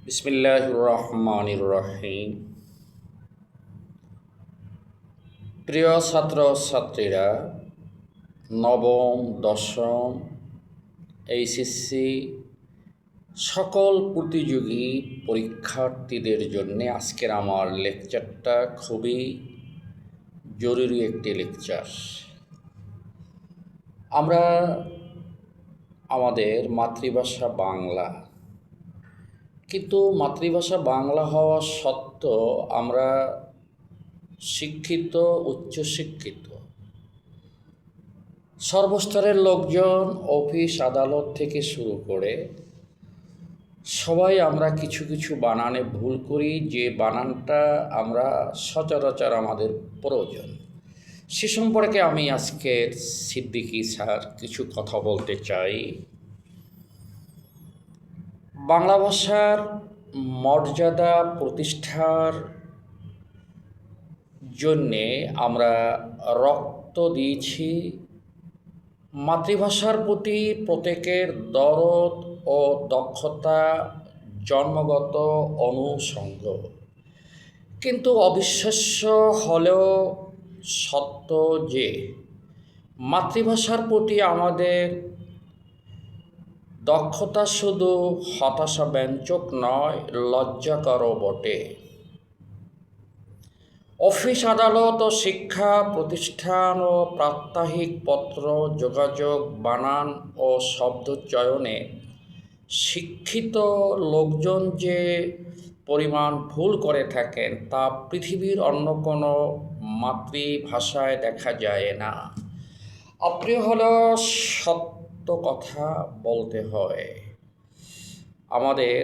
বিসমিল্লাহির রহমানির রহিম। প্রিয় ছাত্রছাত্রীরা, নবম, দশম, এইচএসসি সকল প্রতিযোগী পরীক্ষার্থীদের জন্য আজকের আমার লেকচারটা খুবই জরুরি একটি লেকচার। আমরা আমাদের মাতৃভাষা বাংলা, কিন্তু মাতৃভাষা বাংলা হওয়া সত্ত্বেও আমরা শিক্ষিত, উচ্চশিক্ষিত সর্বস্তরের লোকজন, অফিস আদালত থেকে শুরু করে সবাই আমরা কিছু কিছু বানানে ভুল করি, যে বানানটা আমরা সচরাচর আমাদের প্রয়োজন। সে সম্পর্কে আমি আজকের সিদ্দিকী স্যার কিছু কথা বলতে চাই। বাংলা ভাষার মর্যাদা প্রতিষ্ঠার জন্যে আমরা রক্ত দিয়েছি। মাতৃভাষার প্রতি প্রত্যেকের দরদ ও দক্ষতা জন্মগত অনুষঙ্গ, কিন্তু অবিশ্বাস্য হলেও সত্য যে মাতৃভাষার প্রতি আমাদের দক্ষতা শুধু হতাশাব্যঞ্জক নয়, লজ্জাকরও বটে। অফিস আদালত ও শিক্ষা প্রতিষ্ঠান ও প্রাত্যহিক পত্র যোগাযোগ, বানান ও শব্দচয়নে শিক্ষিত লোকজন যে পরিমাণ ভুল করে থাকেন তা পৃথিবীর অন্য কোনো মাতৃভাষায় দেখা যায় না। অপ্রিয় হলেও সত্য কথা বলতে হয়, আমাদের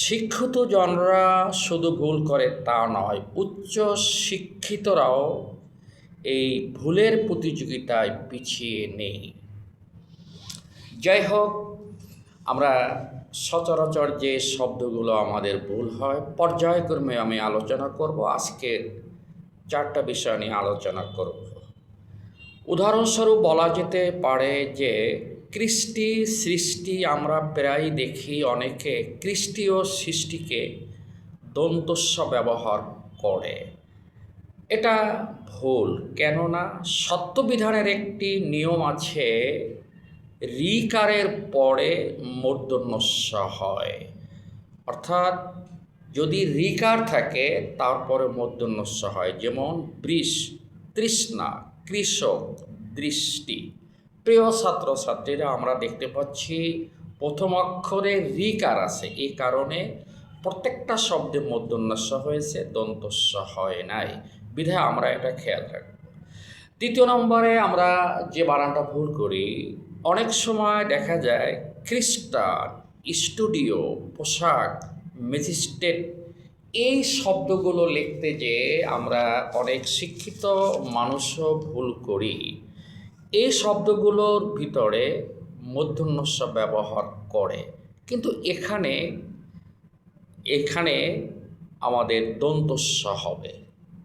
শিক্ষিত জনরা শুধু ভুল করে তা নয়, উচ্চ শিক্ষিতরাও এই ভুলের প্রতিযোগিতায় পিছিয়ে নেই। যাই হোক, আমরা সচরাচর যে শব্দগুলো আমাদের ভুল হয় পর্যায়ক্রমে আমি আলোচনা করব। আজকের 4টা বিষয় নিয়ে আলোচনা করব। উদাহরণস্বরূপ বলা যেতে পারে যে কৃষ্টি সৃষ্টি, আমরা প্রায় দেখি অনেকে কৃষ্টি ও সৃষ্টিকে দন্তস্ব ব্যবহার করে। এটা ভুল, কেননা সত্যবিধানের একটি নিয়ম আছে, ঋকারের পরে মূর্ধন্যস্ব হয়, অর্থাৎ যদি ঋকার থাকে তারপরে মূর্ধন্যস্ব হয়। যেমন বৃষ, তৃষ্ণা, কৃষক, দৃষ্টি। প্রিয় ছাত্রছাত্রীরা, আমরা দেখতে পাচ্ছি প্রথম অক্ষরে ঋকার আছে, এই কারণে প্রত্যেকটা শব্দে মূর্ধন্যস্ব হয়েছে, দন্তস্ব হয় নাই, বিধায় আমরা এটা খেয়াল রাখব। দ্বিতীয় নম্বরে আমরা যে বানানটা ভুল করি, অনেক সময় দেখা যায় খ্রিস্টান, স্টুডিও, পোশাক, ম্যাজিস্ট্রেট, এই শব্দগুলো লিখতে যে আমরা অনেক শিক্ষিত মানুষও ভুল করি। এই শব্দগুলোর ভিতরে মূর্ধন্যস্ব ব্যবহার করে, কিন্তু এখানে আমাদের দন্তস্ব হবে।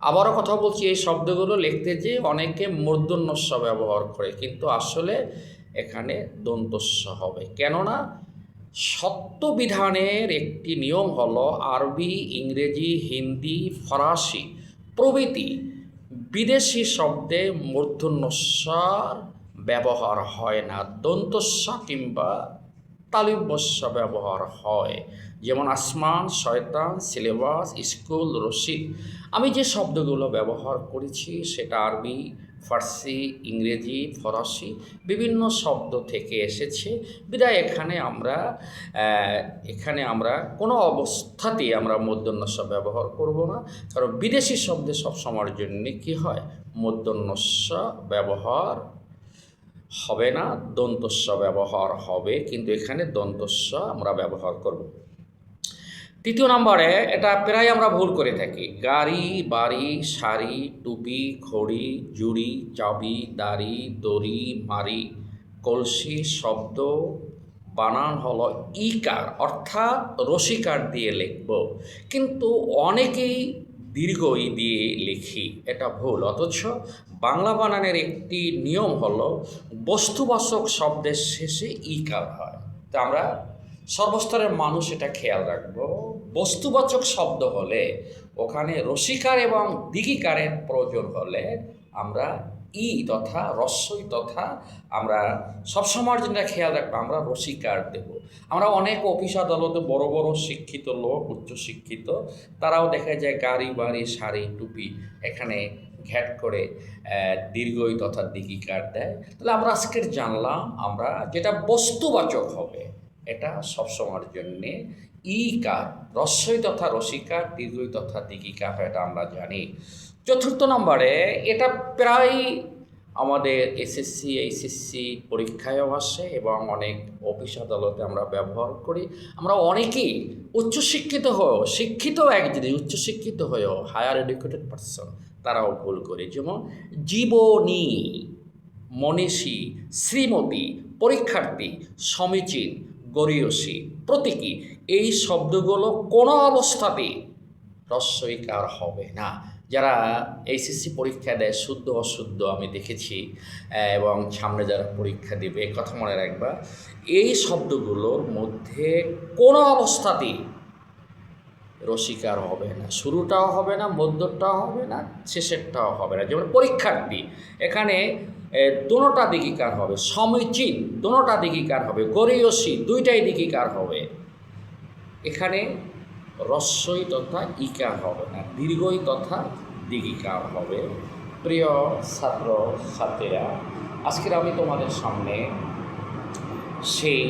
আবারও কথা বলছি, এই শব্দগুলো লিখতে যে অনেকে মূর্ধন্যস্ব ব্যবহার করে, কিন্তু আসলে এখানে দন্তস্ব হবে। কেননা সত্যবিধানের একটি নিয়ম হলো আরবি, ইংরেজি, হিন্দি, ফরাসি প্রভৃতি বিদেশি শব্দে মূর্ধন্যস্বর ব্যবহার হয় না, দন্তস্ব কিংবা তালব্যস্ব ব্যবহার হয়। যেমন আসমান, শয়তান, সিলেবাস, স্কুল, রশিদ। আমি যে শব্দগুলো ব্যবহার করেছি সেটা আরবি, ফার্সি, ইংরেজি, ফরাসি বিভিন্ন শব্দ থেকে এসেছে, বিধায় এখানে আমরা কোনো অবস্থাতেই আমরা মূর্ধন্যস্ব ব্যবহার করব না, কারণ বিদেশি শব্দে সবসময়ের জন্য কী হয়, মূর্ধন্যস্ব ব্যবহার হবে না, দন্তস্ব ব্যবহার হবে, কিন্তু এখানে দন্তস্ব আমরা ব্যবহার করব। তৃতীয় নম্বরে, এটা প্রায় আমরা ভুল করে থাকি, গাড়ি, বাড়ি, শাড়ি, টুপি, ঘড়ি, জুড়ি, চাবি, দাড়ি, দড়ি, মারি, কলসি শব্দ বানান হলো ইকার, অর্থাৎ রসিকার দিয়ে লিখব, কিন্তু অনেকেই দীর্ঘ ই দিয়ে লিখি, এটা ভুল। অথচ বাংলা বানানের একটি নিয়ম হলো বস্তুবাচক শব্দের শেষে ইকার হয়। তো আমরা সর্বস্তরের মানুষ এটা খেয়াল রাখবো। বস্তুবাচক শব্দ হলে ওখানে রসিকার এবং দিগিকারের প্রয়োজন হলে আমরা ই তথা রস্যই তথা আমরা সবসময়ের জন্য খেয়াল রাখবো, আমরা রসিকার দেব। আমরা অনেক অফিস আদালতে বড় বড় শিক্ষিত লোক, উচ্চশিক্ষিত, তারাও দেখা যায় গাড়ি বাড়ি শাড়ি টুপি এখানে ঘ্যাট করে দীর্ঘই তথা দিগিকার দেয়। তাহলে আমরা আজকের জানলাম আমরা যেটা বস্তুবাচক হবে এটা সবসময়ের জন্যে ই কার, রস্যই তথা রসিকার, দীর্ঘই তথা দিগিকার, এটা আমরা জানি। চতুর্থ নম্বরে এটা প্রায় আমাদের এসএসসি এইচএসসি পরীক্ষায়ও আসে এবং অনেক অফিস আদালতে আমরা ব্যবহার করি। আমরা অনেকেই উচ্চশিক্ষিত হয়েও, শিক্ষিত এক জিনিস, উচ্চশিক্ষিত হয়েও হায়ার এডুকেটেড পারসন তারাও ভুল করে। যেমন জীবনী, মনীষী, শ্রীমতী, পরীক্ষার্থী, সমীচীন, গরীয়সী, প্রতীকী, এই শব্দগুলো কোনো অবস্থাতেই রস্যইকার হবে না। যারা এইচএসসি পরীক্ষা দেয় শুদ্ধ অশুদ্ধ আমি দেখেছি, এবং সামনে যারা পরীক্ষা দেবে কথা মনে রাখবা, এই শব্দগুলোর মধ্যে কোনো অবস্থাতেই রসিকার হবে না। শুরুটাও হবে না, মধ্যটাও হবে না, শেষেরটাও হবে না। যেমন পরীক্ষার্থী, এখানে দোনোটা দিগিকার হবে। সমীচীন, দোনোটা দিগিকার হবে। গরীয়সী, দুইটাই দিগিকার হবে। এখানে রস্যই তথা ইকার হবে না, দীর্ঘই তথা দিগিকার হবে। প্রিয় ছাত্র ছাত্রীরা, আজকের আমি তোমাদের সামনে সেই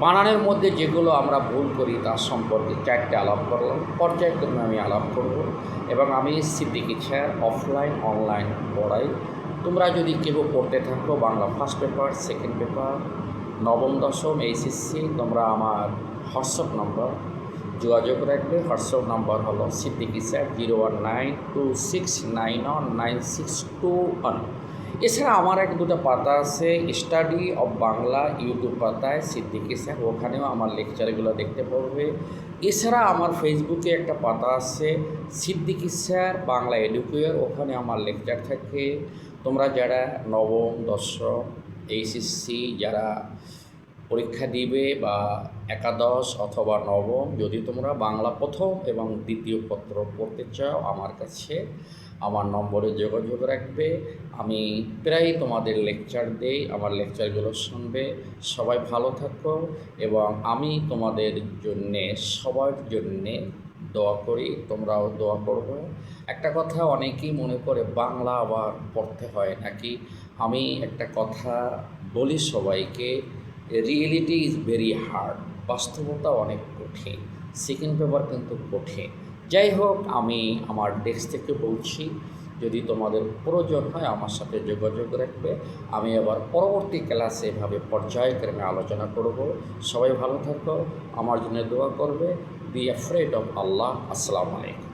বানানের মধ্যে যেগুলো আমরা ভুল করি তার সম্পর্কে চারটে আলাপ করলাম। পর্যায়ক্রমে আমি আলাপ করব এবং আমি সিদ্দিকী স্যার অফলাইন অনলাইন পড়াই। তোমরা যদি কেউ পড়তে থাকো Bangla first paper, second paper, নবম দশম এইচএসসি, তোমরা আমার হোয়াটসঅ্যাপ নম্বর যোগাযোগ রাখবে। হোয়াটসঅ্যাপ নাম্বার হলো সিদ্দিকী স্যার 01926919621। এছাড়া আমার এক দুটো পাতা আছে, স্টাডি অফ বাংলা ইউটিউব পাতায় সিদ্দিকী স্যার, ওখানেও আমার লেকচারগুলো দেখতে পারবে। এছাড়া আমার ফেসবুকে একটা পাতা আছে সিদ্দিকী স্যার বাংলা এডুকেয়ার, ওখানে আমার লেকচার থাকে। তোমরা যারা নবম দশম এইচএসসি যারা পরীক্ষা দিবে বা একাদশ অথবা নবম, যদি তোমরা বাংলা প্রথম এবং দ্বিতীয় পত্র পড়তে চাও আমার কাছে আমার নম্বরে যোগাযোগ রাখবে। আমি প্রায় তোমাদের লেকচার দেই, আমার লেকচারগুলো শুনবে। সবাই ভালো থাকো এবং আমি তোমাদের জন্যে সবার জন্যে দোয়া করি, তোমরাও দোয়া করবে। একটা কথা অনেকেই মনে করে বাংলা আবার পড়তে হয় নাকি। আমি একটা কথা বলি সবাইকে, রিয়েলিটি ইজ ভেরি হার্ড, বাস্তবতা অনেক কঠিন, সেকেন্ড পেপার কিন্তু কঠিন। যাই হোক, আমি আমার ডেস্ক থেকে বলছি, যদি তোমাদের প্রয়োজন হয় আমার সাথে যোগাযোগ রাখবে। আমি আবার পরবর্তী ক্লাসে এভাবে পর্যায়ক্রমে আলোচনা করব। সবাই ভালো থাকো, আমার জন্য দোয়া করবে। বি অ্যাফ্রেড অফ আল্লাহ। আসসালামু আলাইকুম।